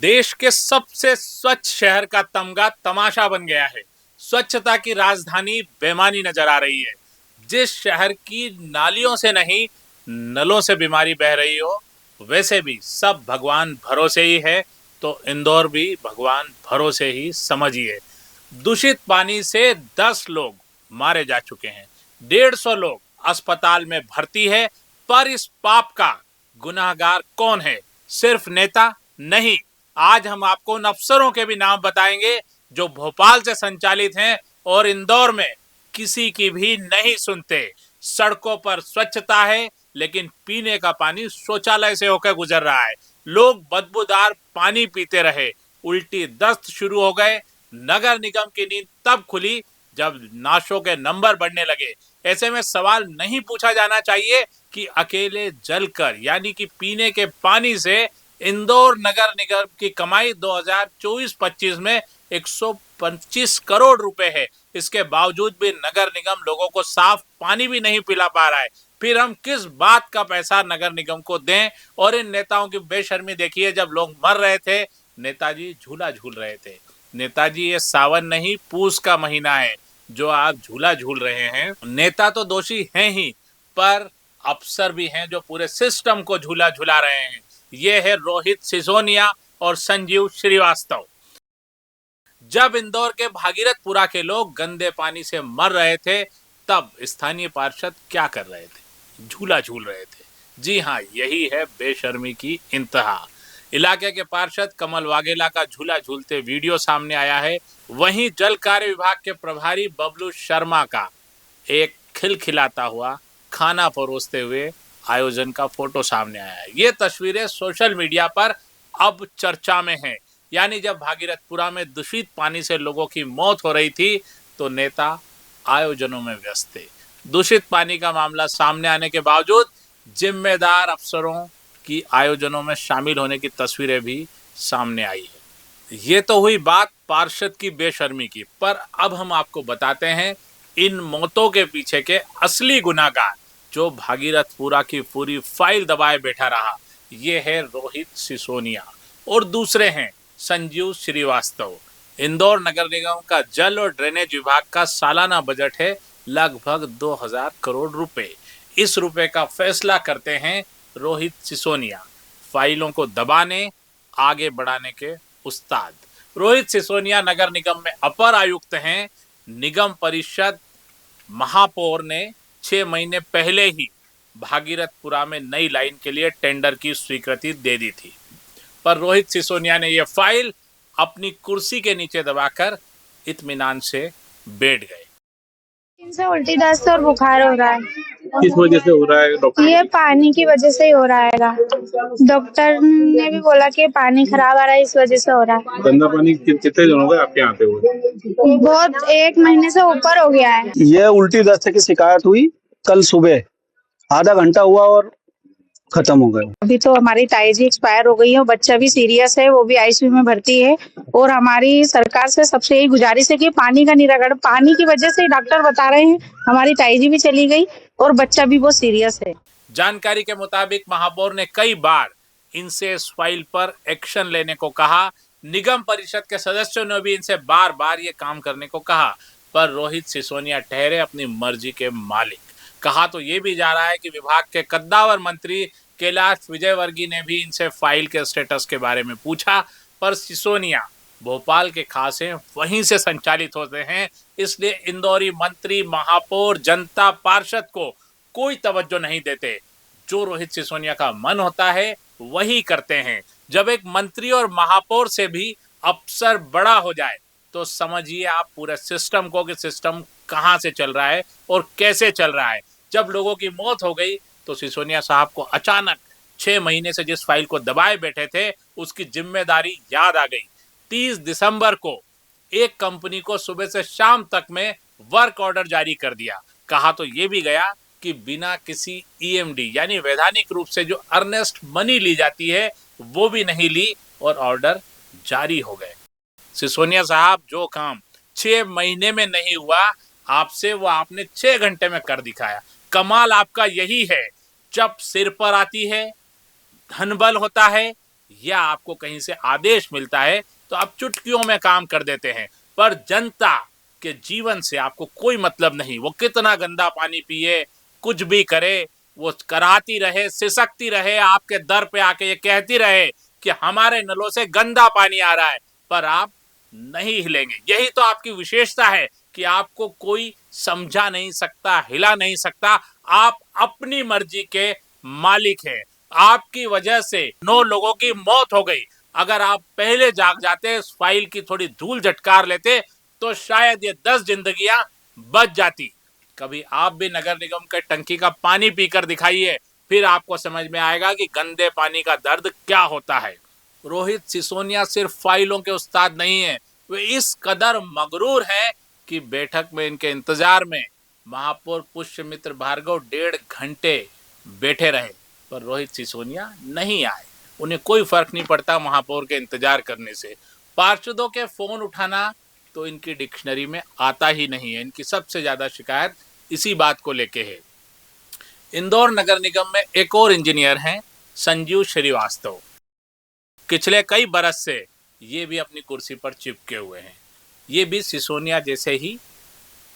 देश के सबसे स्वच्छ शहर का तमगा तमाशा बन गया है। स्वच्छता की राजधानी बेमानी नजर आ रही है। जिस शहर की नालियों से नहीं, नलों से बीमारी बह रही हो, वैसे भी सब भगवान भरोसे ही है, तो इंदौर भी भगवान भरोसे ही समझिए। दूषित पानी से 10 लोग मारे जा चुके हैं, 150 लोग अस्पताल में भर्ती है। पर इस पाप का गुनाहगार कौन है? सिर्फ नेता नहीं। आज हम आपको उन अफसरों के भी नाम बताएंगे जो भोपाल से संचालित हैं और इंदौर में किसी की भी नहीं सुनते। सड़कों पर स्वच्छता है, लेकिन पीने का पानी शौचालय से होकर गुजर रहा है। लोग बदबूदार पानी पीते रहे, उल्टी दस्त शुरू हो गए। नगर निगम की नींद तब खुली जब नाशों के नंबर बढ़ने लगे। ऐसे में सवाल नहीं पूछा जाना चाहिए कि अकेले जलकर यानी कि पीने के पानी से इंदौर नगर निगम की कमाई 2024-25 में 125 करोड़ रुपए है। इसके बावजूद भी नगर निगम लोगों को साफ पानी भी नहीं पिला पा रहा है। फिर हम किस बात का पैसा नगर निगम को दें? और इन नेताओं की बेशर्मी देखिए, जब लोग मर रहे थे नेताजी झूला झूल रहे थे। नेताजी, ये सावन नहीं पूस का महीना है जो आप झूला झूल रहे हैं। नेता तो दोषी हैं ही, पर अफसर भी हैं जो पूरे सिस्टम को झूला झूला रहे हैं। ये है रोहित सिसोदिया और संजीव श्रीवास्तव। जब इंदौर के भागीरथपुरा के लोग गंदे पानी से मर रहे थे, तब स्थानीय पार्षद क्या कर रहे थे? झूला झूल रहे थे। जी हाँ, यही है बेशर्मी की इंतहा। इलाके के पार्षद कमल वाघेला का झूला झूलते वीडियो सामने आया है। वहीं जल कार्य विभाग के प्रभारी बबलू शर्मा का एक खिलखिलाता हुआ खाना परोसते हुए आयोजन का फोटो सामने आया है। ये तस्वीरें सोशल मीडिया पर अब चर्चा में हैं। यानी जब भागीरथपुरा में दूषित पानी से लोगों की मौत हो रही थी, तो नेता आयोजनों में व्यस्त थे। दूषित पानी का मामला सामने आने के बावजूद जिम्मेदार अफसरों की आयोजनों में शामिल होने की तस्वीरें भी सामने आई है। ये तो हुई बात पार्षद की बेशर्मी की, पर अब हम आपको बताते हैं इन मौतों के पीछे के असली गुनाहगार, जो भागीरथपुरा की पूरी फाइल दबाए बैठा रहा। ये है रोहित सिसोदिया और दूसरे हैं संजीव श्रीवास्तव। इंदौर नगर निगम का जल और ड्रेनेज विभाग का सालाना बजट है लगभग 2000 करोड़ रुपए। इस रुपए का फैसला करते हैं रोहित सिसोदिया, फाइलों को दबाने, आगे बढ़ाने के उस्ताद। रोहित सिसोदिया नगर निगम में अपर आयुक्त हैं। निगम परिषद महापौर ने 6 महीने पहले ही भागीरथपुरा में नई लाइन के लिए टेंडर की स्वीकृति दे दी थी, पर रोहित सिसोदिया ने यह फाइल अपनी कुर्सी के नीचे दबाकर इत्मीनान से बैठ गए। इनसे उल्टी दस्त और बुखार हो रहा है। किस वजह से हो रहा है डॉक्टर? ये पानी की वजह से ही हो रहा है। डॉक्टर ने भी बोला कि पानी खराब आ रहा है, इस वजह से हो रहा है। गंदा पानी कितने दिन हो गए आपके यहाँ पे हुए? बहुत, 1 महीने से ऊपर हो गया है। ये उल्टी दस्त की शिकायत हुई कल सुबह, आधा घंटा हुआ और खत्म हो गए। अभी तो हमारी ताई जी एक्सपायर हो गई है, बच्चा भी सीरियस है, वो भी आईसीयू में भर्ती है। और हमारी सरकार से सबसे यही गुजारिश है कि पानी का निराकरण, पानी की वजह से डॉक्टर बता रहे हैं हमारी ताई जी भी चली गई और बच्चा भी बहुत सीरियस है। जानकारी के मुताबिक महापौर ने कई बार इनसे इस फाइल पर एक्शन लेने को कहा। निगम परिषद के सदस्यों ने भी इनसे बार बार ये काम करने को कहा, पर रोहित सिसोदिया ठहरे अपनी मर्जी के मालिक। कहा तो ये भी जा रहा है कि विभाग के कद्दावर मंत्री कैलाश विजयवर्गीय ने भी इनसे फाइल के स्टेटस के बारे में पूछा, पर सिसोदिया भोपाल के खास हैं, वहीं से संचालित होते हैं, इसलिए इंदौरी मंत्री, महापौर, जनता, पार्षद को कोई तवज्जो नहीं देते। जो रोहित सिसोदिया का मन होता है वही करते हैं। जब एक मंत्री और महापौर से भी अफसर बड़ा हो जाए, तो समझिए आप पूरे सिस्टम को कि सिस्टम कहां से चल रहा है और कैसे चल रहा है। जब लोगों की मौत हो गई, तो सिसोदिया साहब को अचानक 6 महीने से जिस फाइल को दबाए बैठे थे, उसकी जिम्मेदारी याद आ गई। 30 दिसंबर को एक कंपनी को सुबह से शाम तक में वर्क ऑर्डर जारी कर दिया। कहा तो ये भी गया कि बिना किसी ईएमडी यानी वैधानिक रूप से जो अर्नेस्ट मनी ली जाती है, वो भी नहीं ली और ऑर्डर जारी हो गए। सिसोदिया साहब, जो काम 6 महीने में नहीं हुआ आपसे, वो आपने 6 घंटे में कर दिखाया। कमाल आपका यही है, जब सिर पर आती है, धन बल होता है, या आपको कहीं से आदेश मिलता है तो आप चुटकियों में काम कर देते हैं, पर जनता के जीवन से आपको कोई मतलब नहीं। वो कितना गंदा पानी पिए, कुछ भी करे, वो कराती रहे, सिसकती रहे, आपके दर पे आके ये कहती रहे कि हमारे नलों से गंदा पानी आ रहा है, पर आप नहीं हिलेंगे। यही तो आपकी विशेषता है कि आपको कोई समझा नहीं सकता, हिला नहीं सकता। आप अपनी मर्जी के मालिक हैं। आपकी वजह से 9 लोगों की मौत हो गई। अगर आप पहले जाग जाते, इस फाइल की थोड़ी धूल झटकार लेते, तो शायद ये 10 जिंदगियां बच जाती। कभी आप भी नगर निगम के टंकी का पानी पीकर दिखाइए, फिर आपको समझ में आएगा कि गंदे पानी का दर्द क्या होता है। रोहित सिसोदिया सिर्फ फाइलों के उस्ताद नहीं है, वे इस कदर मगरूर हैं कि बैठक में इनके इंतजार में महापौर पुष्यमित्र भार्गव 1.5 घंटे बैठे रहे, पर रोहित सिसोदिया नहीं आए। उन्हें कोई फर्क नहीं पड़ता महापौर के इंतजार करने से। पार्षदों के फोन उठाना तो इनकी डिक्शनरी में आता ही नहीं है। इनकी सबसे ज्यादा शिकायत इसी बात को लेके है। इंदौर नगर निगम में एक और इंजीनियर हैं, संजीव श्रीवास्तव। पिछले कई बरस से ये भी अपनी कुर्सी पर चिपके हुए हैं। ये भी सिसोदिया जैसे ही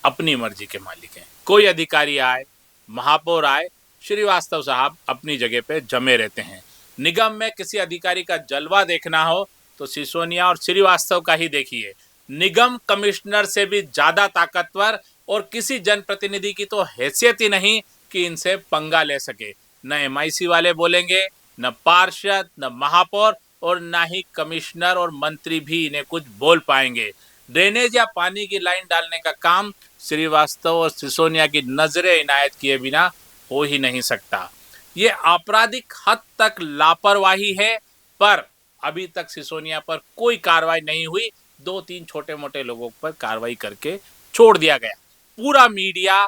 अपनी मर्जी के मालिक हैं। कोई अधिकारी आए, महापौर आए, श्रीवास्तव साहब अपनी जगह पे जमे रहते हैं। निगम में किसी अधिकारी का जलवा देखना हो तो सिसोदिया और श्रीवास्तव का ही देखिए। निगम कमिश्नर से भी ज्यादा ताकतवर, और किसी जनप्रतिनिधि की तो हैसियत ही नहीं कि इनसे पंगा ले सके। न एमआईसी वाले बोलेंगे, न पार्षद, न महापौर, और ना ही कमिश्नर और मंत्री भी इन्हें कुछ बोल पाएंगे। ड्रेनेज या पानी की लाइन डालने का काम श्रीवास्तव और सिसोदिया की नजरें इनायत किए बिना हो ही नहीं सकता। ये आपराधिक हद तक लापरवाही है, पर अभी तक सिसोदिया पर कोई कार्रवाई नहीं हुई। 2-3 छोटे मोटे लोगों पर कार्रवाई करके छोड़ दिया गया। पूरा मीडिया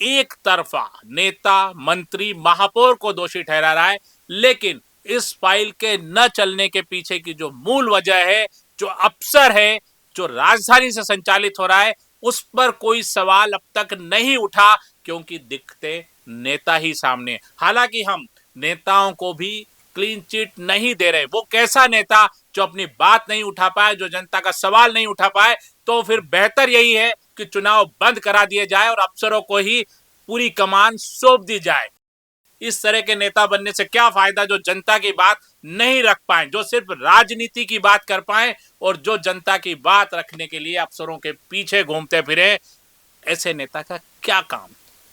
एक तरफा नेता, मंत्री, महापौर को दोषी ठहरा रहा है, लेकिन इस फाइल के न चलने के पीछे की जो मूल वजह है, जो अफसर है, जो राजधानी से संचालित हो रहा है, उस पर कोई सवाल अब तक नहीं उठा, क्योंकि दिखते नेता ही सामने। हालांकि हम नेताओं को भी क्लीन चिट नहीं दे रहे। वो कैसा नेता जो अपनी बात नहीं उठा पाए, जो जनता का सवाल नहीं उठा पाए, तो फिर बेहतर यही है कि चुनाव बंद करा दिए जाए और अफसरों को ही पूरी कमान सौंप दी जाए। इस तरह के नेता बनने से क्या फायदा जो जनता की बात नहीं रख पाए, जो सिर्फ राजनीति की बात कर पाए, और जो जनता की बात रखने के लिए अफसरों के पीछे घूमते फिरे। ऐसे नेता का क्या काम?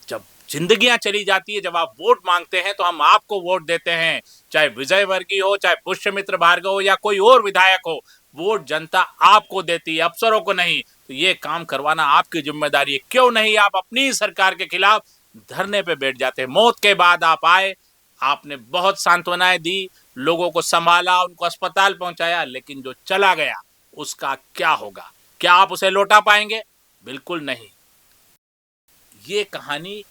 जब जिंदगियां चली जाती है, जब आप वोट मांगते हैं तो हम आपको वोट देते हैं, चाहे विजय वर्गीय हो, चाहे पुष्यमित्र भार्गव हो, या कोई और विधायक हो। वोट जनता आपको देती है, अफसरों को नहीं। तो ये काम करवाना आपकी जिम्मेदारी है। क्यों नहीं आप अपनी सरकार के खिलाफ धरने पे बैठ जाते? मौत के बाद आप आए, आपने बहुत सांत्वनाएं दी, लोगों को संभाला, उनको अस्पताल पहुंचाया, लेकिन जो चला गया उसका क्या होगा? क्या आप उसे लौटा पाएंगे? बिल्कुल नहीं। ये कहानी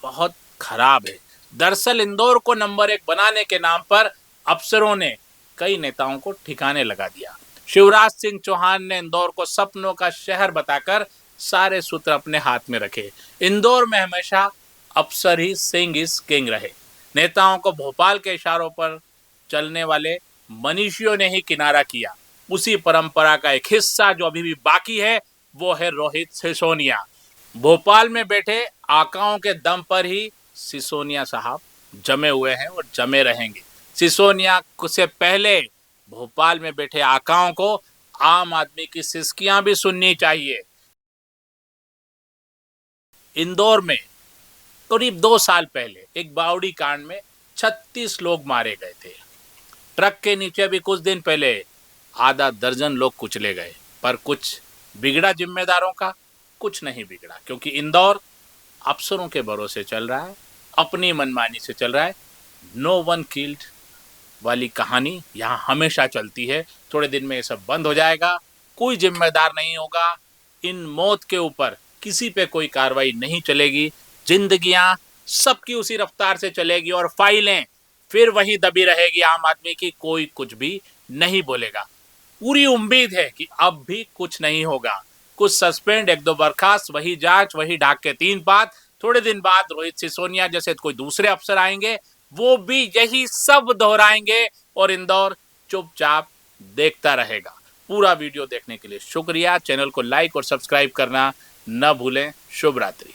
बहुत खराब है। दरअसल इंदौर को नंबर 1 बनाने के नाम पर अफसरों ने कई नेताओं को ठिकाने लगा दिया। शिवराज सिंह चौहान ने इंदौर को सपनों का शहर बताकर सारे सूत्र अपने हाथ में रखे। इंदौर में हमेशा अफसर ही सिंह इज किंग रहे। नेताओं को भोपाल के इशारों पर चलने वाले मनीषियों ने ही किनारा किया। उसी परंपरा का एक हिस्सा जो अभी भी बाकी है, वो है रोहित सिसोदिया। भोपाल में बैठे आकाओं के दम पर ही सिसोदिया साहब जमे हुए हैं और जमे रहेंगे। सिसोदिया से पहले भोपाल में बैठे आकाओं को आम आदमी की सिसकियां भी सुननी चाहिए। इंदौर में करीब 2 साल पहले एक बावड़ी कांड में 36 लोग मारे गए थे। ट्रक के नीचे भी कुछ दिन पहले आधा दर्जन लोग कुचले गए। पर कुछ बिगड़ा जिम्मेदारों का? कुछ नहीं बिगड़ा, क्योंकि इंदौर अफसरों के भरोसे चल रहा है, अपनी मनमानी से चल रहा है। नो वन किल्ड वाली कहानी यहाँ हमेशा चलती है। थोड़े दिन में ये सब बंद हो जाएगा, कोई जिम्मेदार नहीं होगा। इन मौत के ऊपर किसी पे कोई कार्रवाई नहीं चलेगी। जिंदगियां सबकी उसी रफ्तार से चलेगी और फाइलें फिर वहीं दबी रहेगी आम आदमी की। कोई कुछ भी नहीं बोलेगा। पूरी उम्मीद है कि अब भी कुछ नहीं होगा। कुछ सस्पेंड, 1-2 बर्खास्त, वही जांच, वही ढाक के 3 बात। थोड़े दिन बाद रोहित सिसोदिया जैसे कोई दूसरे अफसर आएंगे, वो भी यही सब दोहराएंगे और इंदौर चुपचाप देखता रहेगा। पूरा वीडियो देखने के लिए शुक्रिया। चैनल को लाइक और सब्सक्राइब करना न भूलें। शुभ रात्रि।